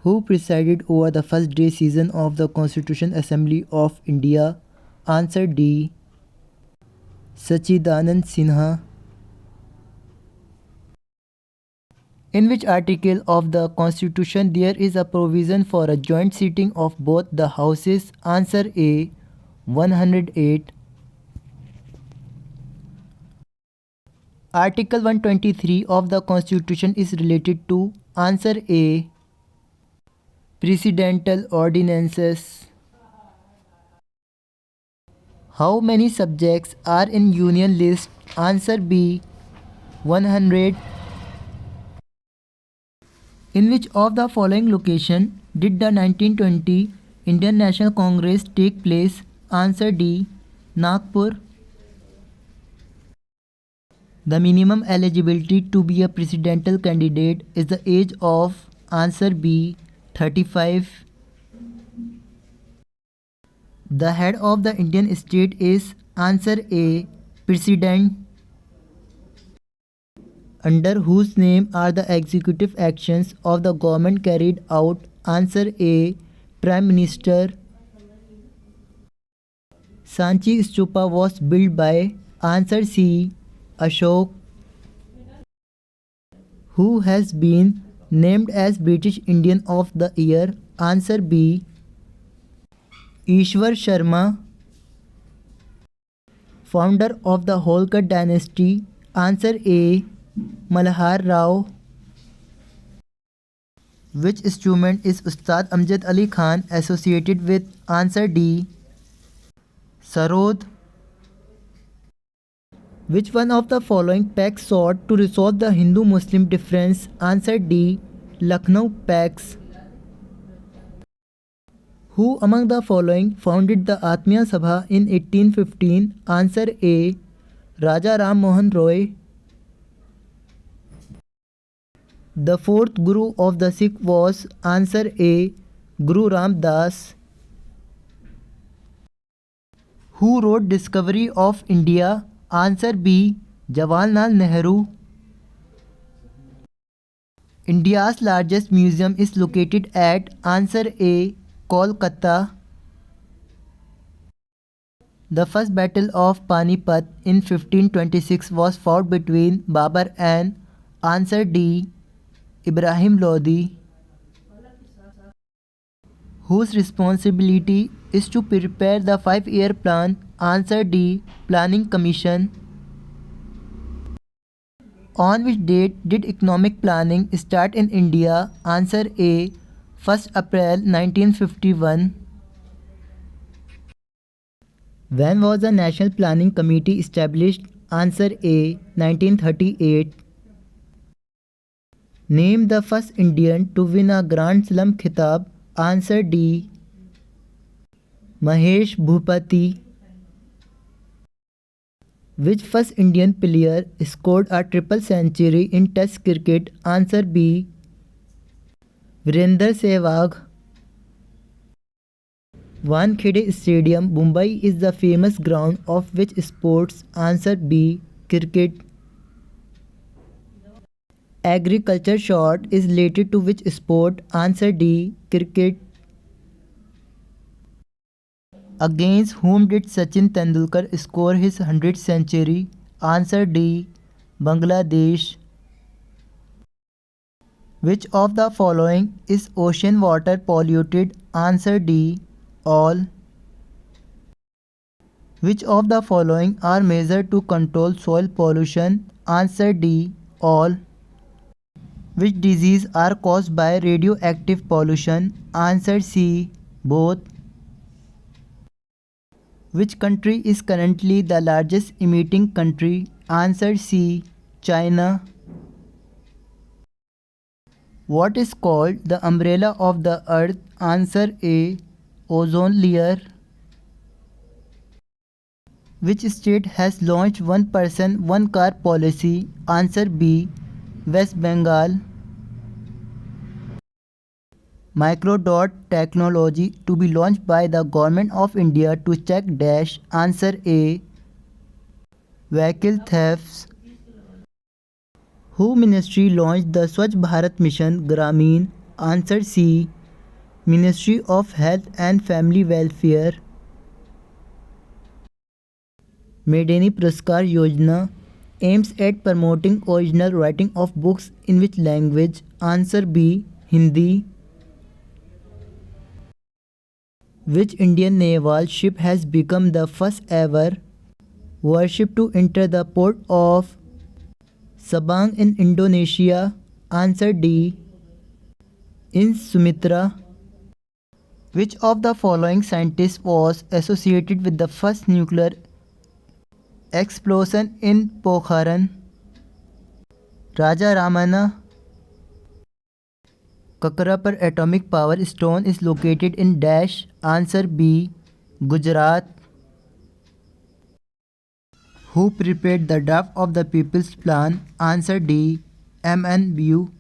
Who presided over the first day session of the Constitution Assembly of India? Answer D. Sachidanand Sinha. In which article of the Constitution there is a provision for a joint sitting of both the houses? Answer A. 108. Article 123 of the Constitution is related to? Answer A. Presidential ordinances. How many subjects are in Union list? Answer B. 100. In which of the following location did the 1920 Indian National Congress take place? Answer D. Nagpur. The minimum eligibility to be a presidential candidate is the age of? Answer B. 35. The head of the Indian state is? Answer A. President. Under whose name are the executive actions of the government carried out? Answer A. Prime Minister. Sanchi Stupa was built by? Answer C. Ashok. Who has been named as British Indian of the Year? Answer B. Ishwar Sharma. Founder of the Holkar dynasty? Answer A. Malhar Rao. Which instrument is Ustad Amjad Ali Khan associated with? Answer D. Sarod. Which one of the following pacts sought to resolve the Hindu-Muslim difference? Answer D. Lucknow Pacts. Who among the following founded the Atmiya Sabha in 1815? Answer A. Raja Ram Mohan Roy. The fourth Guru of the Sikh was? Answer A. Guru Ram Das. Who wrote Discovery of India? Answer B. Jawaharlal Nehru. India's largest museum is located at? Answer A. Kolkata. The first battle of Panipat in 1526 was fought between Babur and? Answer D. Ibrahim Lodi. Whose responsibility is to prepare the 5-year plan? Answer D. Planning Commission. On which date did economic planning start in India? Answer A. 1st April 1951. When was the National Planning Committee established? Answer A. 1938. Name the first Indian to win a Grand Slam Khitab. Answer D. Mahesh Bhupati. Which first Indian player scored a triple century in Test cricket? Answer B. Virender Sehwag. Wankhede Stadium, Mumbai is the famous ground of which sports? Answer B. Cricket. Agriculture shot is related to which sport? Answer D. Cricket. Against whom did Sachin Tendulkar score his 100th century? Answer D. Bangladesh. Which of the following is ocean water polluted? Answer D. All. Which of the following are measured to control soil pollution? Answer D. All. Which diseases are caused by radioactive pollution? Answer C. Both. Which country is currently the largest emitting country? Answer C. China. What is called the umbrella of the earth? Answer A. Ozone layer. Which state has launched one person, one car policy? Answer B. West Bengal. Microdot technology to be launched by the Government of India to check dash. Answer A. Vehicle thefts. Who ministry launched the Swachh Bharat Mission Grameen? Answer C. Ministry of Health and Family Welfare. Medeni Puraskar Yojana aims at promoting original writing of books in which language? Answer B. Hindi. Which Indian naval ship has become the first ever warship to enter the port of Sabang in Indonesia? Answer D. In Sumatra. Which of the following scientists was associated with the first nuclear explosion in Pokhran? Raja Ramana. Kakrapar atomic power stone is located in dash. Answer B. Gujarat. Who prepared the draft of the People's Plan? Answer D. MNBU.